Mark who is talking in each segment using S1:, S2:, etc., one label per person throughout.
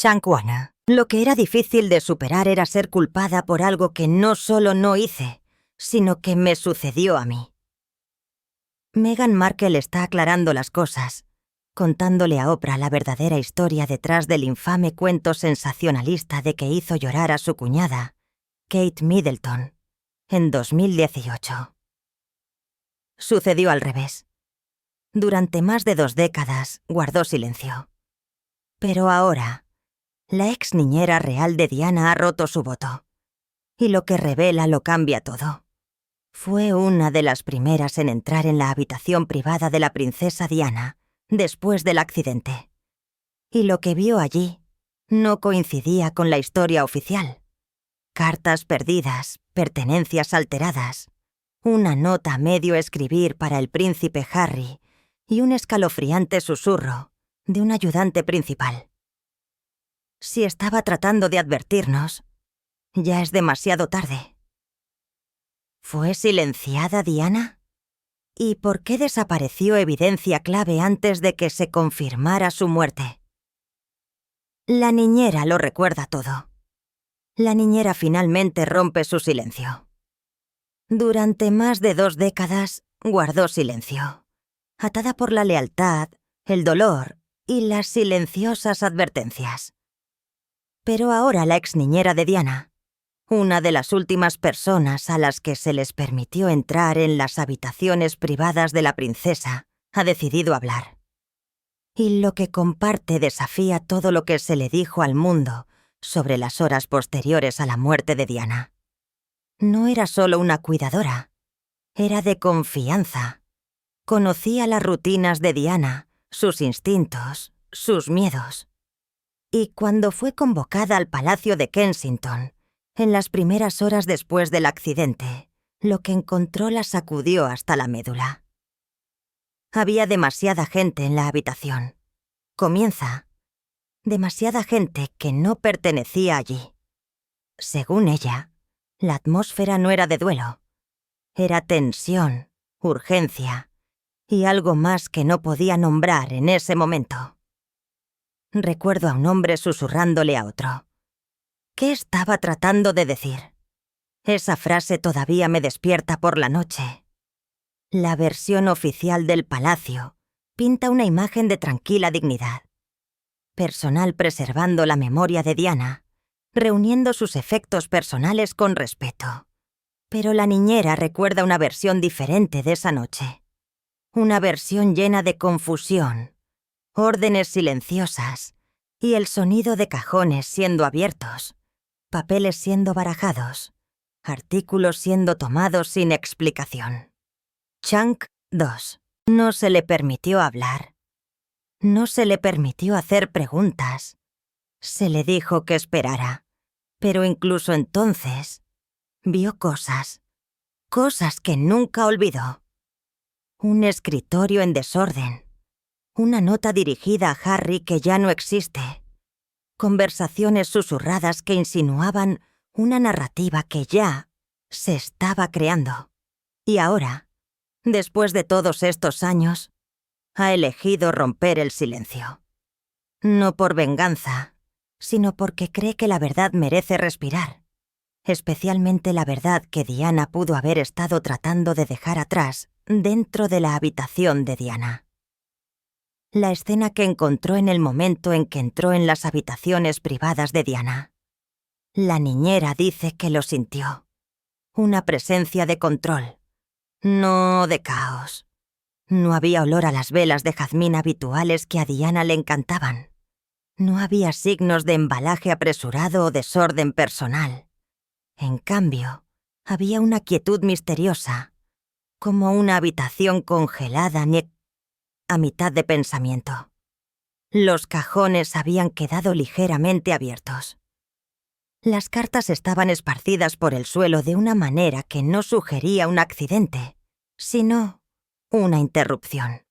S1: Changwana. Lo que era difícil de superar era ser culpada por algo que no solo no hice, sino que me sucedió a mí. Meghan Markle está aclarando las cosas, contándole a Oprah la verdadera historia detrás del infame cuento sensacionalista de que hizo llorar a su cuñada, Kate Middleton, en 2018. Sucedió al revés. Durante más de 2 décadas guardó silencio. Pero ahora, la ex niñera real de Diana ha roto su voto. Y lo que revela lo cambia todo. Fue una de las primeras en entrar en la habitación privada de la princesa Diana después del accidente. Y lo que vio allí no coincidía con la historia oficial. Cartas perdidas, pertenencias alteradas, una nota a medio escribir para el príncipe Harry y un escalofriante susurro de un ayudante principal. Si estaba tratando de advertirnos, ya es demasiado tarde. ¿Fue silenciada Diana? ¿Y por qué desapareció evidencia clave antes de que se confirmara su muerte? La niñera lo recuerda todo. La niñera finalmente rompe su silencio. Durante más de 2 décadas guardó silencio, atada por la lealtad, el dolor y las silenciosas advertencias. Pero ahora la ex niñera de Diana, una de las últimas personas a las que se les permitió entrar en las habitaciones privadas de la princesa, ha decidido hablar. Y lo que comparte desafía todo lo que se le dijo al mundo sobre las horas posteriores a la muerte de Diana. No era solo una cuidadora, era de confianza. Conocía las rutinas de Diana, sus instintos, sus miedos. Y cuando fue convocada al Palacio de Kensington, en las primeras horas después del accidente, lo que encontró la sacudió hasta la médula. Había demasiada gente en la habitación. Comienza. Demasiada gente que no pertenecía allí. Según ella, la atmósfera no era de duelo. Era tensión, urgencia y algo más que no podía nombrar en ese momento. Recuerdo a un hombre susurrándole a otro. ¿Qué estaba tratando de decir? Esa frase todavía me despierta por la noche. La versión oficial del palacio pinta una imagen de tranquila dignidad. Personal preservando la memoria de Diana, reuniendo sus efectos personales con respeto. Pero la niñera recuerda una versión diferente de esa noche. Una versión llena de confusión, órdenes silenciosas y el sonido de cajones siendo abiertos, papeles siendo barajados, artículos siendo tomados sin explicación. Chang 2. No se le permitió hablar. No se le permitió hacer preguntas. Se le dijo que esperara, pero incluso entonces vio cosas que nunca olvidó. Un escritorio en desorden, una nota dirigida a Harry que ya no existe, conversaciones susurradas que insinuaban una narrativa que ya se estaba creando. Y ahora, después de todos estos años, ha elegido romper el silencio. No por venganza, sino porque cree que la verdad merece respirar, especialmente la verdad que Diana pudo haber estado tratando de dejar atrás dentro de la habitación de Diana. La escena que encontró en el momento en que entró en las habitaciones privadas de Diana. La niñera dice que lo sintió. Una presencia de control, no de caos. No había olor a las velas de jazmín habituales que a Diana le encantaban. No había signos de embalaje apresurado o desorden personal. En cambio, había una quietud misteriosa, como una habitación congelada a mitad de pensamiento. Los cajones habían quedado ligeramente abiertos. Las cartas estaban esparcidas por el suelo de una manera que no sugería un accidente, sino una interrupción.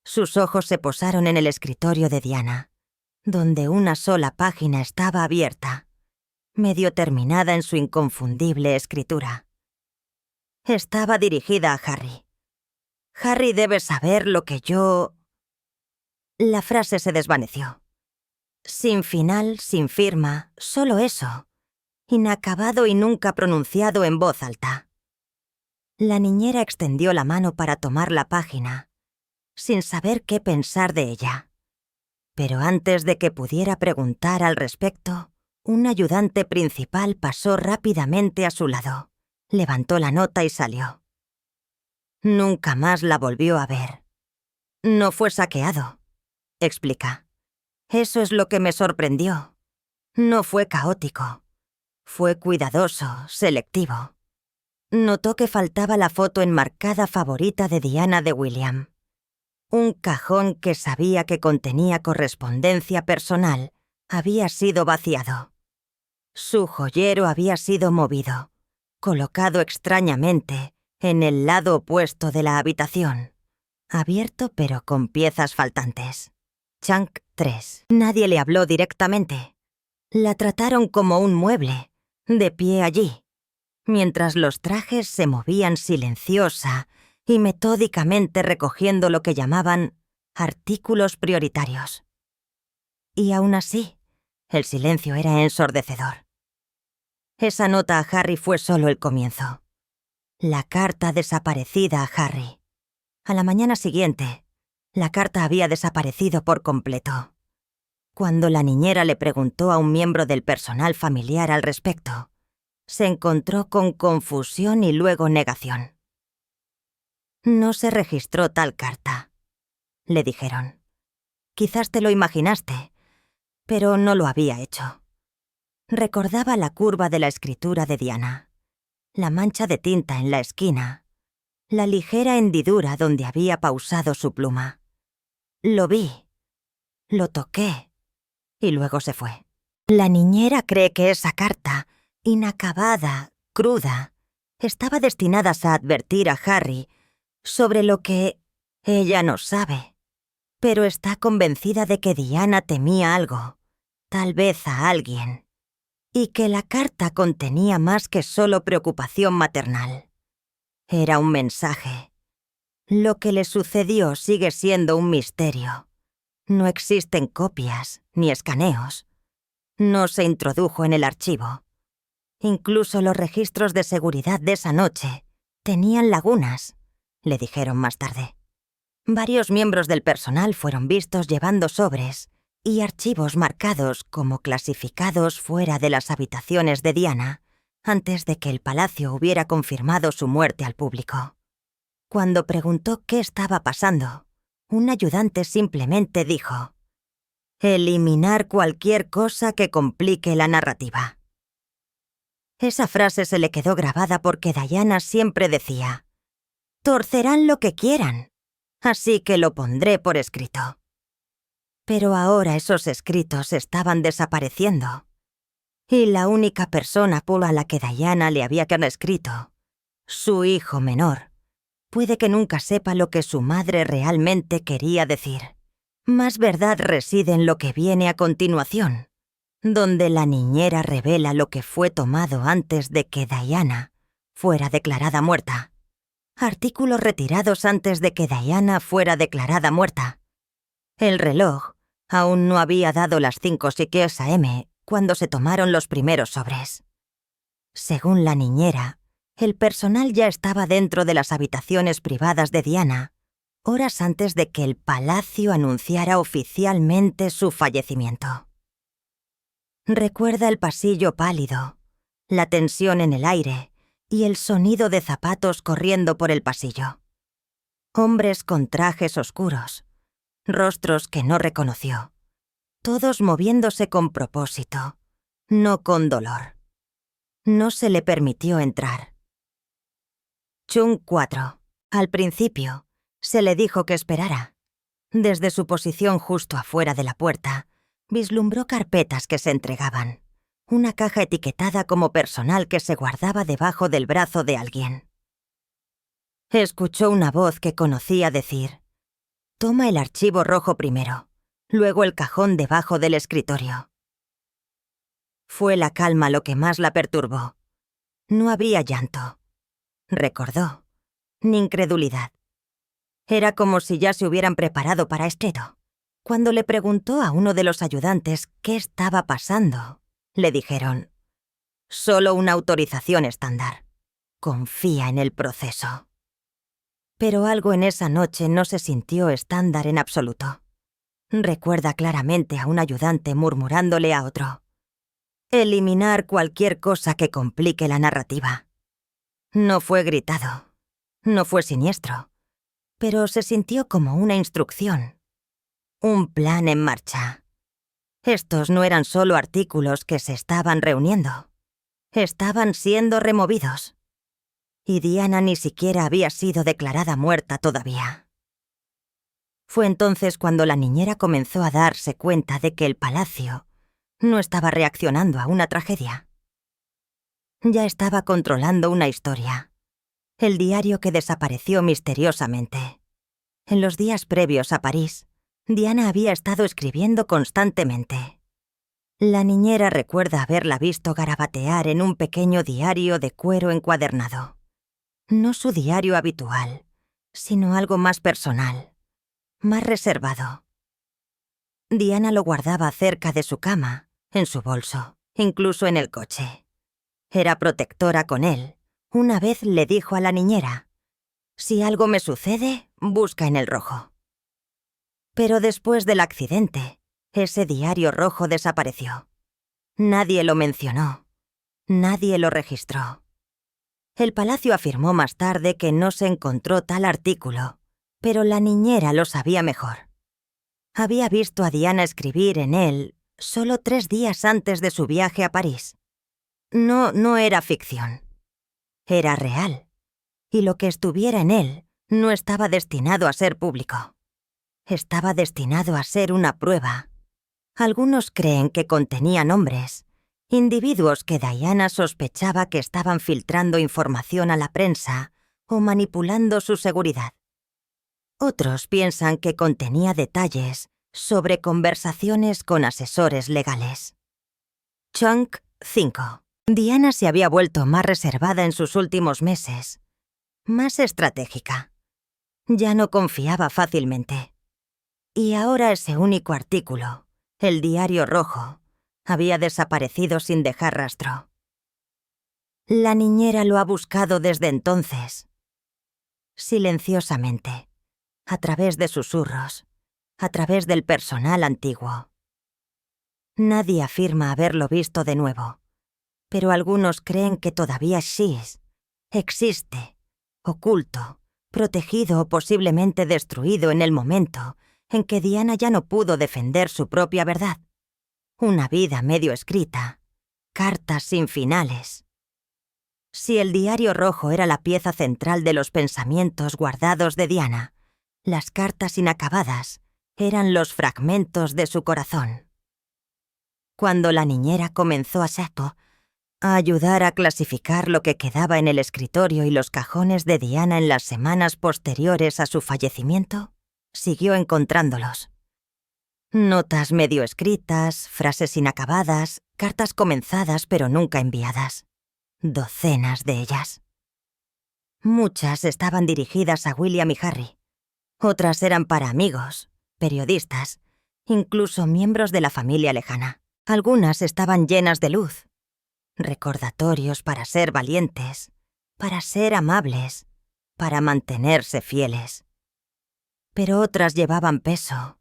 S1: Sus ojos se posaron en el escritorio de Diana, donde una sola página estaba abierta, medio terminada en su inconfundible escritura. Estaba dirigida a Harry. Harry debe saber lo que yo... La frase se desvaneció. Sin final, sin firma, solo eso. Inacabado y nunca pronunciado en voz alta. La niñera extendió la mano para tomar la página, sin saber qué pensar de ella. Pero antes de que pudiera preguntar al respecto, un ayudante principal pasó rápidamente a su lado, levantó la nota y salió. Nunca más la volvió a ver. No fue saqueado, explica. Eso es lo que me sorprendió. No fue caótico. Fue cuidadoso, selectivo. Notó que faltaba la foto enmarcada favorita de Diana de William. Un cajón que sabía que contenía correspondencia personal había sido vaciado. Su joyero había sido movido, colocado extrañamente en el lado opuesto de la habitación, abierto pero con piezas faltantes. Chunk 3. Nadie le habló directamente. La trataron como un mueble, de pie allí, mientras los trajes se movían silenciosa y metódicamente recogiendo lo que llamaban artículos prioritarios. Y aún así, el silencio era ensordecedor. Esa nota a Harry fue solo el comienzo. La carta desaparecida a Harry. A la mañana siguiente, la carta había desaparecido por completo. Cuando la niñera le preguntó a un miembro del personal familiar al respecto, se encontró con confusión y luego negación. No se registró tal carta, le dijeron. Quizás te lo imaginaste, pero no lo había hecho. Recordaba la curva de la escritura de Diana, la mancha de tinta en la esquina, la ligera hendidura donde había pausado su pluma. Lo vi, lo toqué, y luego se fue. La niñera cree que esa carta, inacabada, cruda, estaba destinada a advertir a Harry sobre lo que ella no sabe, pero está convencida de que Diana temía algo, tal vez a alguien, y que la carta contenía más que solo preocupación maternal. Era un mensaje. Lo que le sucedió sigue siendo un misterio. No existen copias ni escaneos. No se introdujo en el archivo. Incluso los registros de seguridad de esa noche tenían lagunas, le dijeron más tarde. Varios miembros del personal fueron vistos llevando sobres y archivos marcados como clasificados fuera de las habitaciones de Diana antes de que el palacio hubiera confirmado su muerte al público. Cuando preguntó qué estaba pasando, un ayudante simplemente dijo: «Eliminar cualquier cosa que complique la narrativa». Esa frase se le quedó grabada porque Diana siempre decía: «Torcerán lo que quieran, así que lo pondré por escrito». Pero ahora esos escritos estaban desapareciendo. Y la única persona a la que Diana le había escrito, su hijo menor, puede que nunca sepa lo que su madre realmente quería decir. Más verdad reside en lo que viene a continuación, donde la niñera revela lo que fue tomado antes de que Diana fuera declarada muerta. Artículos retirados antes de que Diana fuera declarada muerta. El reloj aún no había dado las 5:06 a.m. cuando se tomaron los primeros sobres. Según la niñera, el personal ya estaba dentro de las habitaciones privadas de Diana horas antes de que el palacio anunciara oficialmente su fallecimiento. Recuerda el pasillo pálido, la tensión en el aire y el sonido de zapatos corriendo por el pasillo. Hombres con trajes oscuros, rostros que no reconoció, todos moviéndose con propósito, no con dolor. No se le permitió entrar. Chung 4. Al principio, se le dijo que esperara. Desde su posición justo afuera de la puerta, vislumbró carpetas que se entregaban, una caja etiquetada como personal que se guardaba debajo del brazo de alguien. Escuchó una voz que conocía decir: «Toma el archivo rojo primero, luego el cajón debajo del escritorio». Fue la calma lo que más la perturbó. No había llanto, recordó, ni incredulidad. Era como si ya se hubieran preparado para esto. Cuando le preguntó a uno de los ayudantes qué estaba pasando, le dijeron: «Solo una autorización estándar. Confía en el proceso». Pero algo en esa noche no se sintió estándar en absoluto. Recuerda claramente a un ayudante murmurándole a otro: «Eliminar cualquier cosa que complique la narrativa». No fue gritado, no fue siniestro, pero se sintió como una instrucción, un plan en marcha. Estos no eran solo artículos que se estaban reuniendo, estaban siendo removidos. Y Diana ni siquiera había sido declarada muerta todavía. Fue entonces cuando la niñera comenzó a darse cuenta de que el palacio no estaba reaccionando a una tragedia. Ya estaba controlando una historia, el diario que desapareció misteriosamente. En los días previos a París, Diana había estado escribiendo constantemente. La niñera recuerda haberla visto garabatear en un pequeño diario de cuero encuadernado. No su diario habitual, sino algo más personal, más reservado. Diana lo guardaba cerca de su cama, en su bolso, incluso en el coche. Era protectora con él. Una vez le dijo a la niñera: «Si algo me sucede, busca en el rojo». Pero después del accidente, ese diario rojo desapareció. Nadie lo mencionó. Nadie lo registró. El palacio afirmó más tarde que no se encontró tal artículo, pero la niñera lo sabía mejor. Había visto a Diana escribir en él solo 3 días antes de su viaje a París. No era ficción. Era real. Y lo que estuviera en él no estaba destinado a ser público. Estaba destinado a ser una prueba. Algunos creen que contenía nombres, individuos que Diana sospechaba que estaban filtrando información a la prensa o manipulando su seguridad. Otros piensan que contenía detalles sobre conversaciones con asesores legales. Chunk 5. Diana se había vuelto más reservada en sus últimos meses, más estratégica. Ya no confiaba fácilmente. Y ahora ese único artículo, el diario rojo, había desaparecido sin dejar rastro. La niñera lo ha buscado desde entonces. Silenciosamente, a través de susurros, a través del personal antiguo. Nadie afirma haberlo visto de nuevo, pero algunos creen que todavía existe, oculto, protegido o posiblemente destruido en el momento en que Diana ya no pudo defender su propia verdad. Una vida medio escrita, cartas sin finales. Si el diario rojo era la pieza central de los pensamientos guardados de Diana, las cartas inacabadas eran los fragmentos de su corazón. Cuando la niñera comenzó a ayudar a clasificar lo que quedaba en el escritorio y los cajones de Diana en las semanas posteriores a su fallecimiento, siguió encontrándolos. Notas medio escritas, frases inacabadas, cartas comenzadas pero nunca enviadas. Docenas de ellas. Muchas estaban dirigidas a William y Harry. Otras eran para amigos, periodistas, incluso miembros de la familia lejana. Algunas estaban llenas de luz. Recordatorios para ser valientes, para ser amables, para mantenerse fieles. Pero otras llevaban peso.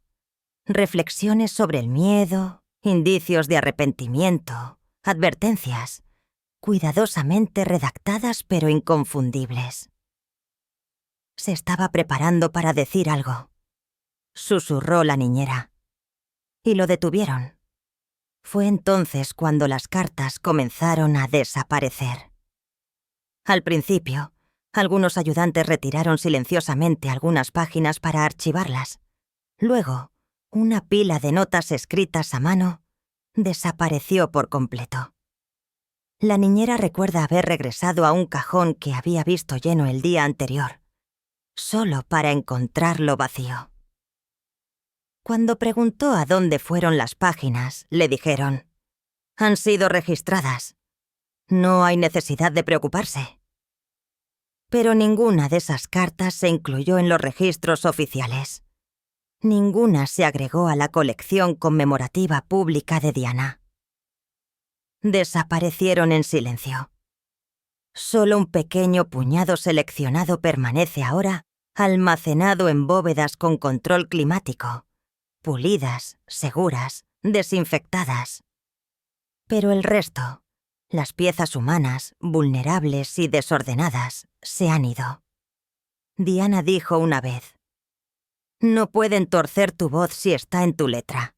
S1: Reflexiones sobre el miedo, indicios de arrepentimiento, advertencias, cuidadosamente redactadas pero inconfundibles. Se estaba preparando para decir algo. Susurró la niñera. Y lo detuvieron. Fue entonces cuando las cartas comenzaron a desaparecer. Al principio, algunos ayudantes retiraron silenciosamente algunas páginas para archivarlas. Luego, una pila de notas escritas a mano desapareció por completo. La niñera recuerda haber regresado a un cajón que había visto lleno el día anterior, solo para encontrarlo vacío. Cuando preguntó a dónde fueron las páginas, le dijeron: «Han sido registradas. No hay necesidad de preocuparse». Pero ninguna de esas cartas se incluyó en los registros oficiales. Ninguna se agregó a la colección conmemorativa pública de Diana. Desaparecieron en silencio. Solo un pequeño puñado seleccionado permanece ahora almacenado en bóvedas con control climático, pulidas, seguras, desinfectadas. Pero el resto, las piezas humanas, vulnerables y desordenadas, se han ido. Diana dijo una vez: «No pueden torcer tu voz si está en tu letra».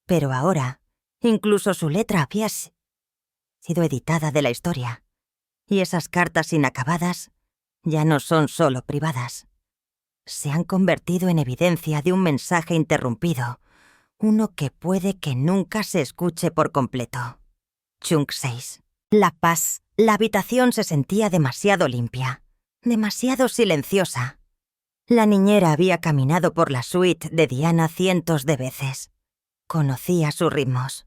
S1: Pero ahora, incluso su letra había sido editada de la historia, y esas cartas inacabadas ya no son solo privadas. Se han convertido en evidencia de un mensaje interrumpido, uno que puede que nunca se escuche por completo. Chunk 6. La paz. La habitación se sentía demasiado limpia, demasiado silenciosa. La niñera había caminado por la suite de Diana cientos de veces. Conocía sus ritmos,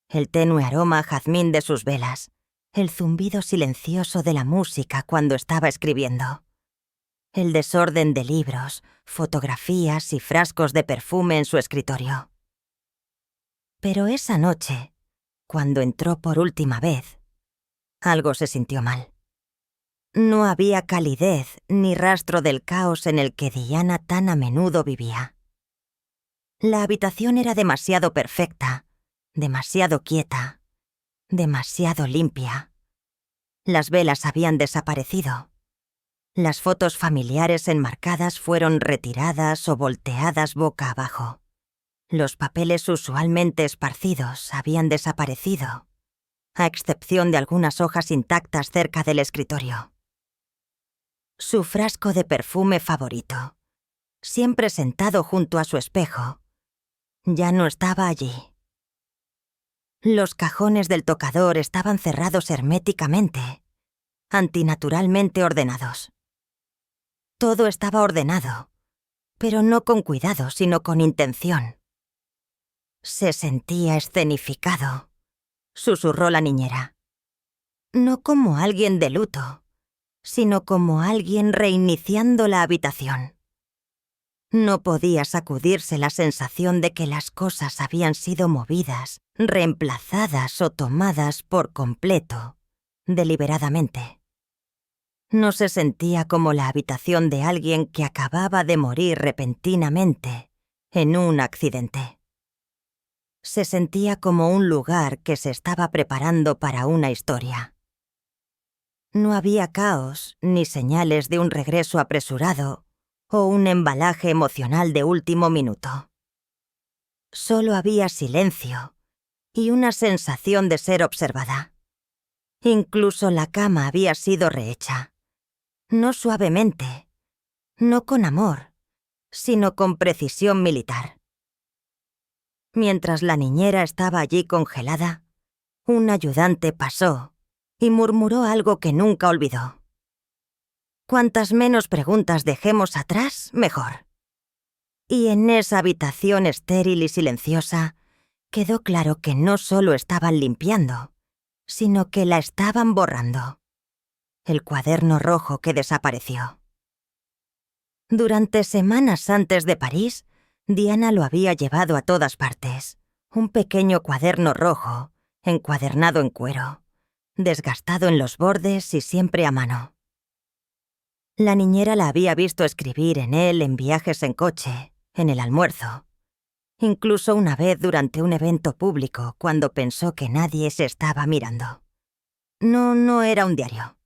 S1: el tenue aroma a jazmín de sus velas, el zumbido silencioso de la música cuando estaba escribiendo, el desorden de libros, fotografías y frascos de perfume en su escritorio. Pero esa noche, cuando entró por última vez, algo se sintió mal. No había calidez ni rastro del caos en el que Diana tan a menudo vivía. La habitación era demasiado perfecta, demasiado quieta, demasiado limpia. Las velas habían desaparecido. Las fotos familiares enmarcadas fueron retiradas o volteadas boca abajo. Los papeles usualmente esparcidos habían desaparecido, a excepción de algunas hojas intactas cerca del escritorio. Su frasco de perfume favorito, siempre sentado junto a su espejo, ya no estaba allí. Los cajones del tocador estaban cerrados herméticamente, antinaturalmente ordenados. Todo estaba ordenado, pero no con cuidado, sino con intención. Se sentía escenificado, susurró la niñera. No como alguien de luto, sino como alguien reiniciando la habitación. No podía sacudirse la sensación de que las cosas habían sido movidas, reemplazadas o tomadas por completo, deliberadamente. No se sentía como la habitación de alguien que acababa de morir repentinamente en un accidente. Se sentía como un lugar que se estaba preparando para una historia. No había caos ni señales de un regreso apresurado o un embalaje emocional de último minuto. Solo había silencio y una sensación de ser observada. Incluso la cama había sido rehecha. No suavemente, no con amor, sino con precisión militar. Mientras la niñera estaba allí congelada, un ayudante pasó y murmuró algo que nunca olvidó. Cuantas menos preguntas dejemos atrás, mejor. Y en esa habitación estéril y silenciosa, quedó claro que no solo estaban limpiando, sino que la estaban borrando. El cuaderno rojo que desapareció. Durante semanas antes de París, Diana lo había llevado a todas partes. Un pequeño cuaderno rojo, encuadernado en cuero, desgastado en los bordes y siempre a mano. La niñera la había visto escribir en él en viajes en coche, en el almuerzo. Incluso una vez durante un evento público, cuando pensó que nadie se estaba mirando. No era un diario.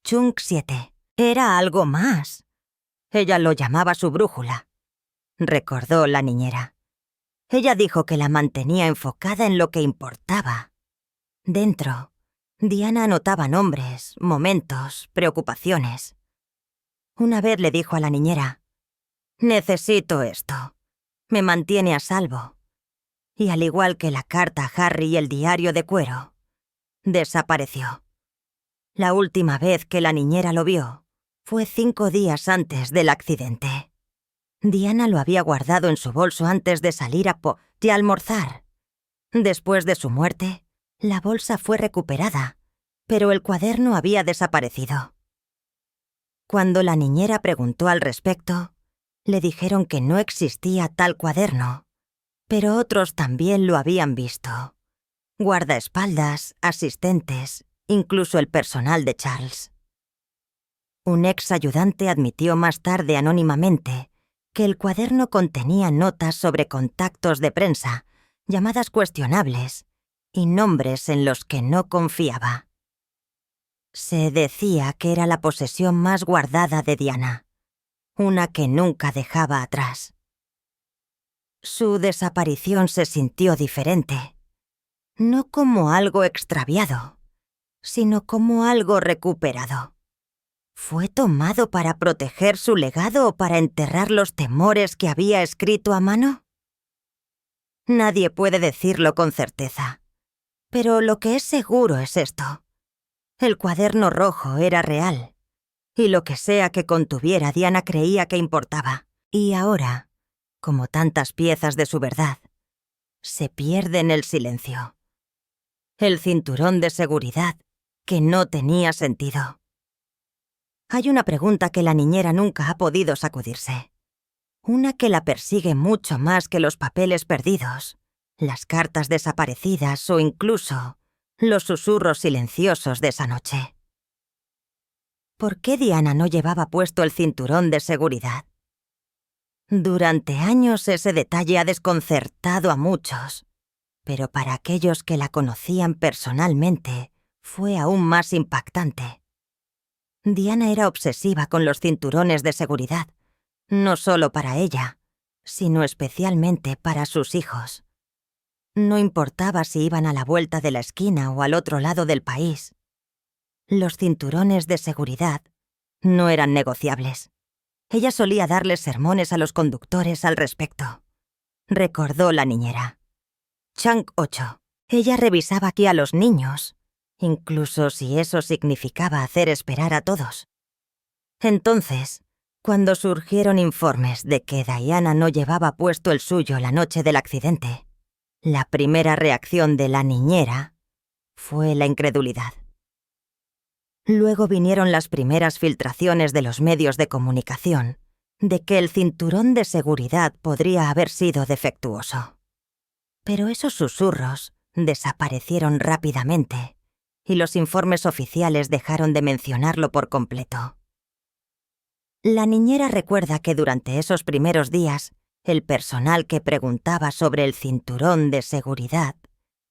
S1: Chunk 7. Era algo más. Ella lo llamaba su brújula, recordó la niñera. Ella dijo que la mantenía enfocada en lo que importaba. Dentro, Diana anotaba nombres, momentos, preocupaciones. Una vez le dijo a la niñera: «Necesito esto. Me mantiene a salvo». Y al igual que la carta a Harry y el diario de cuero, desapareció. La última vez que la niñera lo vio fue 5 días antes del accidente. Diana lo había guardado en su bolso antes de salir a almorzar. Después de su muerte, la bolsa fue recuperada, pero el cuaderno había desaparecido. Cuando la niñera preguntó al respecto, Le dijeron que no existía tal cuaderno, pero otros también lo habían visto. Guardaespaldas, asistentes, incluso el personal de Charles. Un ex ayudante admitió más tarde anónimamente que el cuaderno contenía notas sobre contactos de prensa, llamadas cuestionables y nombres en los que no confiaba. Se decía que era la posesión más guardada de Diana, una que nunca dejaba atrás. Su desaparición se sintió diferente, no como algo extraviado, sino como algo recuperado. ¿Fue tomado para proteger su legado o para enterrar los temores que había escrito a mano? Nadie puede decirlo con certeza, pero lo que es seguro es esto. El cuaderno rojo era real, y lo que sea que contuviera Diana creía que importaba. Y ahora, como tantas piezas de su verdad, se pierde en el silencio. El cinturón de seguridad que no tenía sentido. Hay una pregunta que la niñera nunca ha podido sacudirse. Una que la persigue mucho más que los papeles perdidos, las cartas desaparecidas o incluso los susurros silenciosos de esa noche. ¿Por qué Diana no llevaba puesto el cinturón de seguridad? Durante años ese detalle ha desconcertado a muchos, pero para aquellos que la conocían personalmente fue aún más impactante. Diana era obsesiva con los cinturones de seguridad, no solo para ella, sino especialmente para sus hijos. No importaba si iban a la vuelta de la esquina o al otro lado del país. Los cinturones de seguridad no eran negociables. Ella solía darles sermones a los conductores al respecto. Recordó la niñera. Chang 8. Ella revisaba aquí a los niños, incluso si eso significaba hacer esperar a todos. Entonces, cuando surgieron informes de que Diana no llevaba puesto el suyo la noche del accidente, la primera reacción de la niñera fue la incredulidad. Luego vinieron las primeras filtraciones de los medios de comunicación de que el cinturón de seguridad podría haber sido defectuoso. Pero esos susurros desaparecieron rápidamente y los informes oficiales dejaron de mencionarlo por completo. La niñera recuerda que durante esos primeros días, el personal que preguntaba sobre el cinturón de seguridad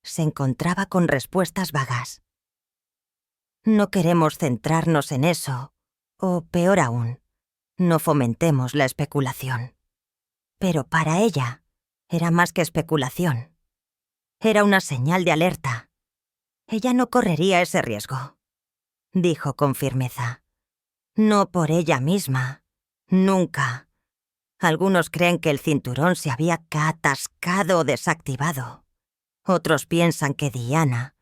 S1: se encontraba con respuestas vagas. No queremos centrarnos en eso, o peor aún, no fomentemos la especulación. Pero para ella, era más que especulación. Era una señal de alerta. Ella no correría ese riesgo, dijo con firmeza. No por ella misma. Nunca. Algunos creen que el cinturón se había atascado o desactivado. Otros piensan que Diana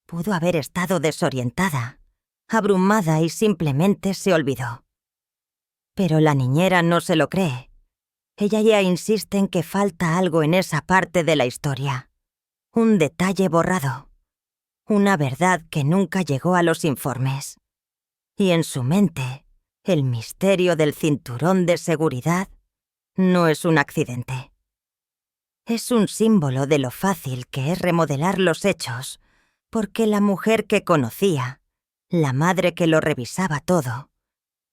S1: pudo haber estado desorientada, abrumada y simplemente se olvidó. Pero la niñera no se lo cree. Ella ya insiste en que falta algo en esa parte de la historia. Un detalle borrado. Una verdad que nunca llegó a los informes. Y en su mente, el misterio del cinturón de seguridad no es un accidente. Es un símbolo de lo fácil que es remodelar los hechos, porque la mujer que conocía, la madre que lo revisaba todo,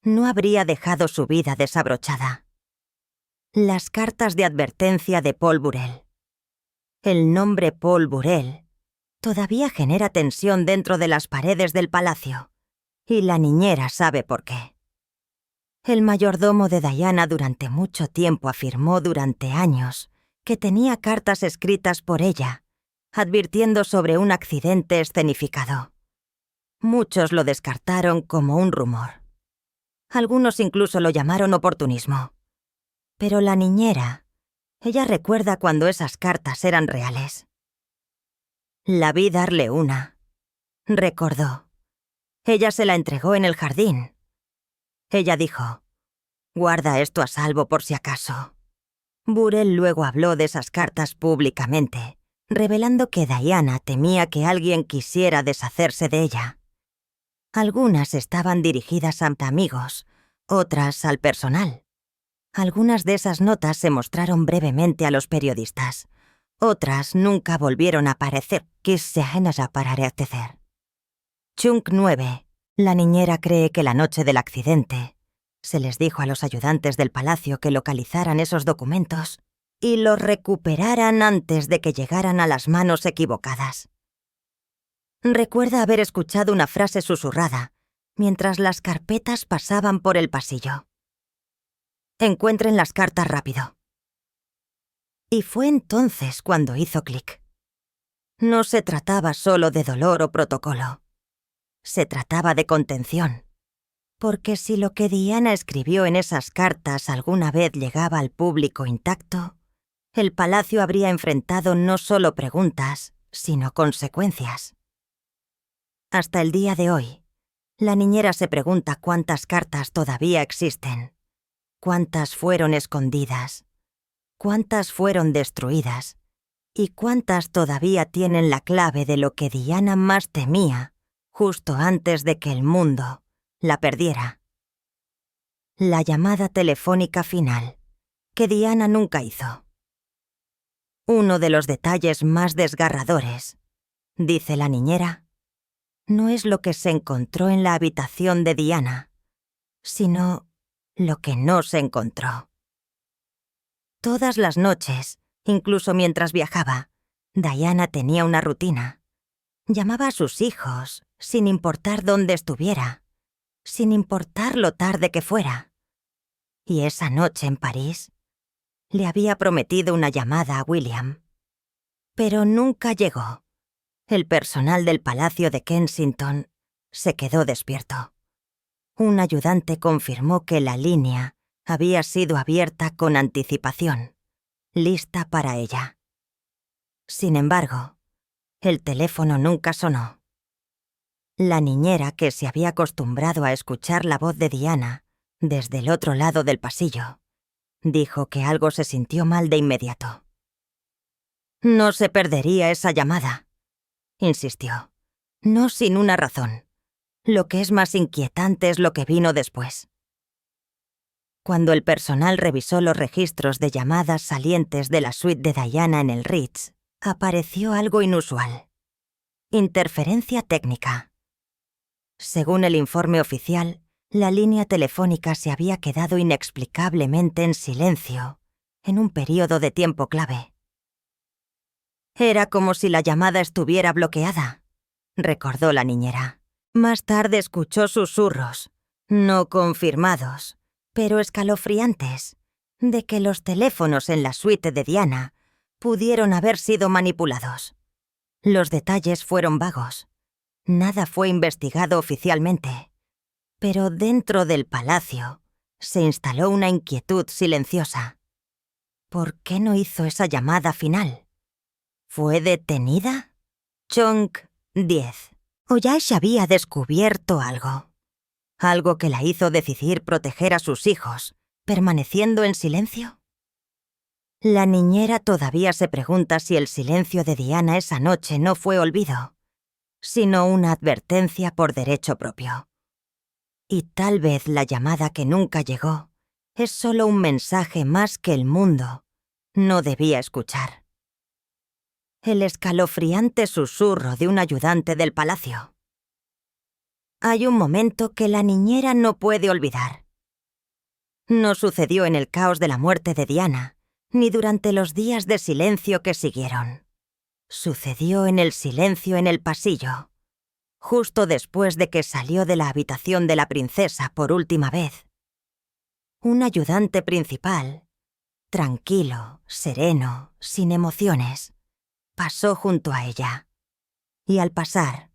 S1: no habría dejado su vida desabrochada. Las cartas de advertencia de Paul Burrell. El nombre Paul Burrell todavía genera tensión dentro de las paredes del palacio, y la niñera sabe por qué. El mayordomo de Diana durante mucho tiempo afirmó durante años que tenía cartas escritas por ella, advirtiendo sobre un accidente escenificado. Muchos lo descartaron como un rumor. Algunos incluso lo llamaron oportunismo. Pero la niñera, ella recuerda cuando esas cartas eran reales. La vi darle una, recordó. Ella se la entregó en el jardín. Ella dijo, «Guarda esto a salvo por si acaso». Burrell luego habló de esas cartas públicamente, revelando que Diana temía que alguien quisiera deshacerse de ella. Algunas estaban dirigidas a amigos, otras al personal. Algunas de esas notas se mostraron brevemente a los periodistas. Otras nunca volvieron a aparecer. Chung 9. La niñera cree que la noche del accidente se les dijo a los ayudantes del palacio que localizaran esos documentos y los recuperaran antes de que llegaran a las manos equivocadas. Recuerda haber escuchado una frase susurrada mientras las carpetas pasaban por el pasillo. Encuentren las cartas rápido. Y fue entonces cuando hizo clic. No se trataba solo de dolor o protocolo. Se trataba de contención. Porque si lo que Diana escribió en esas cartas alguna vez llegaba al público intacto, el palacio habría enfrentado no solo preguntas, sino consecuencias. Hasta el día de hoy, la niñera se pregunta cuántas cartas todavía existen, cuántas fueron escondidas, cuántas fueron destruidas y cuántas todavía tienen la clave de lo que Diana más temía justo antes de que el mundo la perdiera. La llamada telefónica final, que Diana nunca hizo. Uno de los detalles más desgarradores, dice la niñera, no es lo que se encontró en la habitación de Diana, sino lo que no se encontró. Todas las noches, incluso mientras viajaba, Diana tenía una rutina. Llamaba a sus hijos, sin importar dónde estuviera, sin importar lo tarde que fuera. Y esa noche en París, le había prometido una llamada a William. Pero nunca llegó. El personal del Palacio de Kensington se quedó despierto. Un ayudante confirmó que la línea había sido abierta con anticipación, lista para ella. Sin embargo, el teléfono nunca sonó. La niñera, que se había acostumbrado a escuchar la voz de Diana desde el otro lado del pasillo, dijo que algo se sintió mal de inmediato. No se perdería esa llamada, insistió. No sin una razón. Lo que es más inquietante es lo que vino después. Cuando el personal revisó los registros de llamadas salientes de la suite de Diana en el Ritz, apareció algo inusual. Interferencia técnica. Según el informe oficial, la línea telefónica se había quedado inexplicablemente en silencio en un período de tiempo clave. Era como si la llamada estuviera bloqueada, recordó la niñera. Más tarde escuchó susurros, no confirmados, pero escalofriantes, de que los teléfonos en la suite de Diana pudieron haber sido manipulados. Los detalles fueron vagos. Nada fue investigado oficialmente. Pero dentro del palacio se instaló una inquietud silenciosa. ¿Por qué no hizo esa llamada final? ¿Fue detenida? Chung 10. ¿O ya se había descubierto algo? ¿Algo que la hizo decidir proteger a sus hijos, permaneciendo en silencio? La niñera todavía se pregunta si el silencio de Diana esa noche no fue olvido, sino una advertencia por derecho propio. Y tal vez la llamada que nunca llegó es solo un mensaje más que el mundo no debía escuchar. El escalofriante susurro de un ayudante del palacio. Hay un momento que la niñera no puede olvidar. No sucedió en el caos de la muerte de Diana, ni durante los días de silencio que siguieron. Sucedió en el silencio en el pasillo, justo después de que salió de la habitación de la princesa por última vez. Un ayudante principal, tranquilo, sereno, sin emociones, pasó junto a ella, y al pasar,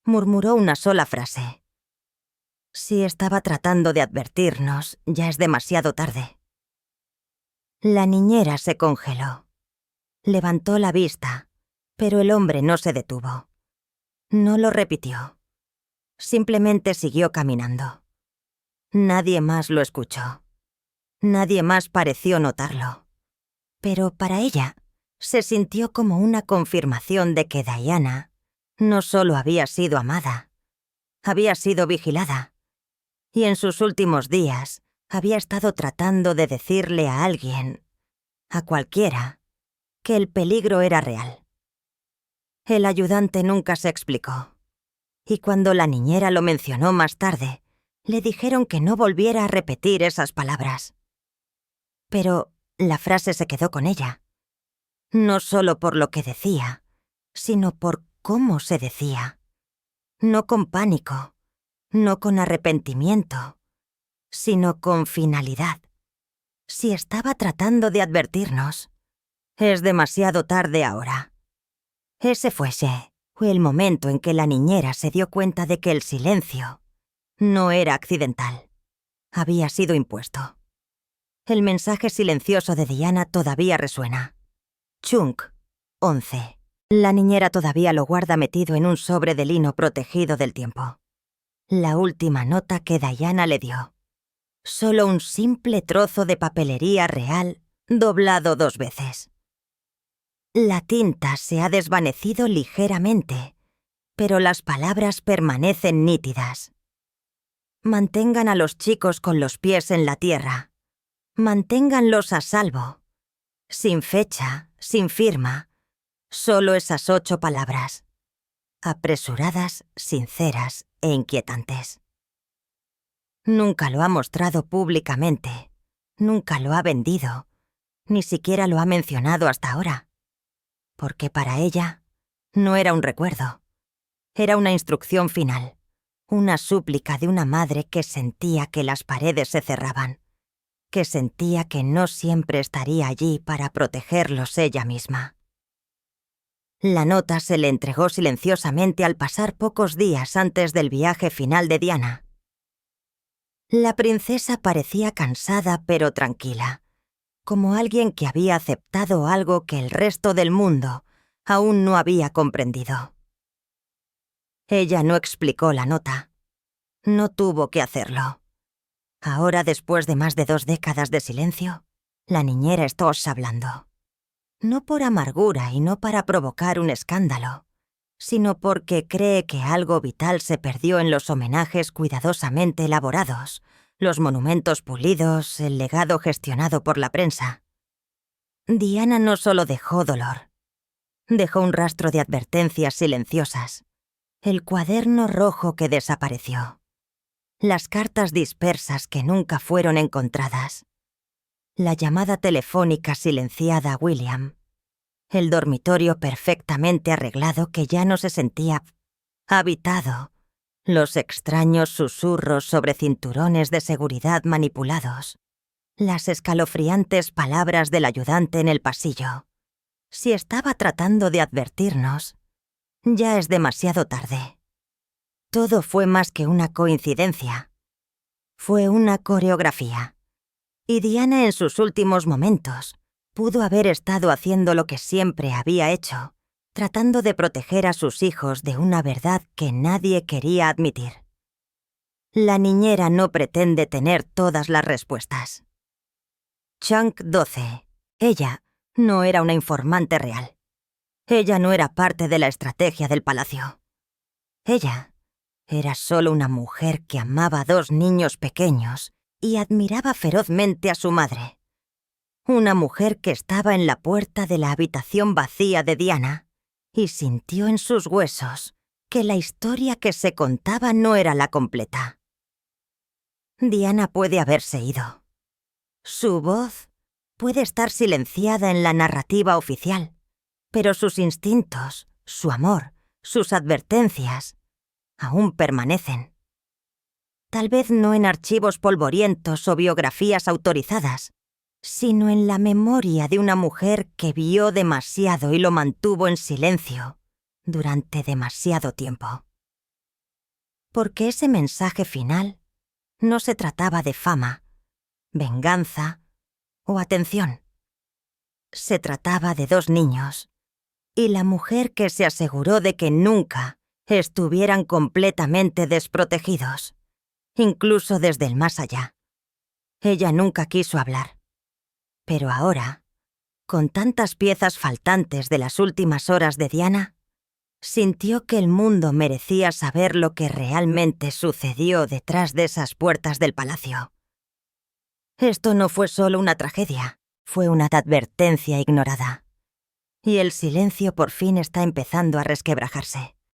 S1: murmuró una sola frase. Si estaba tratando de advertirnos, ya es demasiado tarde. La niñera se congeló. Levantó la vista, pero el hombre no se detuvo. No lo repitió. Simplemente siguió caminando. Nadie más lo escuchó. Nadie más pareció notarlo. Pero para ella, se sintió como una confirmación de que Diana no solo había sido amada, había sido vigilada, y en sus últimos días había estado tratando de decirle a alguien, a cualquiera, que el peligro era real. El ayudante nunca se explicó, y cuando la niñera lo mencionó más tarde, le dijeron que no volviera a repetir esas palabras. Pero la frase se quedó con ella, no solo por lo que decía, sino por cómo se decía. No con pánico, no con arrepentimiento, sino con finalidad. Si estaba tratando de advertirnos, es demasiado tarde ahora. Ese fue el momento en que la niñera se dio cuenta de que el silencio no era accidental, había sido impuesto. El mensaje silencioso de Diana todavía resuena. Chunk, 11. La niñera todavía lo guarda metido en un sobre de lino protegido del tiempo. La última nota que Diana le dio. Solo un simple trozo de papelería real doblado 2 veces. La tinta se ha desvanecido ligeramente, pero las palabras permanecen nítidas. Mantengan a los chicos con los pies en la tierra. Manténganlos a salvo. Sin fecha, sin firma, solo esas 8 palabras. Apresuradas, sinceras e inquietantes. Nunca lo ha mostrado públicamente, nunca lo ha vendido, ni siquiera lo ha mencionado hasta ahora. Porque para ella no era un recuerdo, era una instrucción final, una súplica de una madre que sentía que las paredes se cerraban, que sentía que no siempre estaría allí para protegerlos ella misma. La nota se le entregó silenciosamente al pasar pocos días antes del viaje final de Diana. La princesa parecía cansada pero tranquila, como alguien que había aceptado algo que el resto del mundo aún no había comprendido. Ella no explicó la nota. No tuvo que hacerlo. Ahora, después de más de 2 décadas de silencio, la niñera está hablando. No por amargura y no para provocar un escándalo, sino porque cree que algo vital se perdió en los homenajes cuidadosamente elaborados, los monumentos pulidos, el legado gestionado por la prensa. Diana no solo dejó dolor, dejó un rastro de advertencias silenciosas, el cuaderno rojo que desapareció, las cartas dispersas que nunca fueron encontradas, la llamada telefónica silenciada a William, el dormitorio perfectamente arreglado que ya no se sentía habitado, los extraños susurros sobre cinturones de seguridad manipulados, las escalofriantes palabras del ayudante en el pasillo. Si estaba tratando de advertirnos, ya es demasiado tarde. Todo fue más que una coincidencia. Fue una coreografía. Y Diana en sus últimos momentos pudo haber estado haciendo lo que siempre había hecho, tratando de proteger a sus hijos de una verdad que nadie quería admitir. La niñera no pretende tener todas las respuestas. Chunk 12. Ella no era una informante real. Ella no era parte de la estrategia del palacio. Ella era solo una mujer que amaba a 2 niños pequeños y admiraba ferozmente a su madre. Una mujer que estaba en la puerta de la habitación vacía de Diana y sintió en sus huesos que la historia que se contaba no era la completa. Diana puede haberse ido. Su voz puede estar silenciada en la narrativa oficial, pero sus instintos, su amor, sus advertencias, aún permanecen. Tal vez no en archivos polvorientos o biografías autorizadas, sino en la memoria de una mujer que vio demasiado y lo mantuvo en silencio durante demasiado tiempo. Porque ese mensaje final no se trataba de fama, venganza o atención. Se trataba de 2 niños y la mujer que se aseguró de que nunca estuvieran completamente desprotegidos, incluso desde el más allá. Ella nunca quiso hablar. Pero ahora, con tantas piezas faltantes de las últimas horas de Diana, sintió que el mundo merecía saber lo que realmente sucedió detrás de esas puertas del palacio. Esto no fue solo una tragedia, fue una advertencia ignorada. Y el silencio por fin está empezando a resquebrajarse.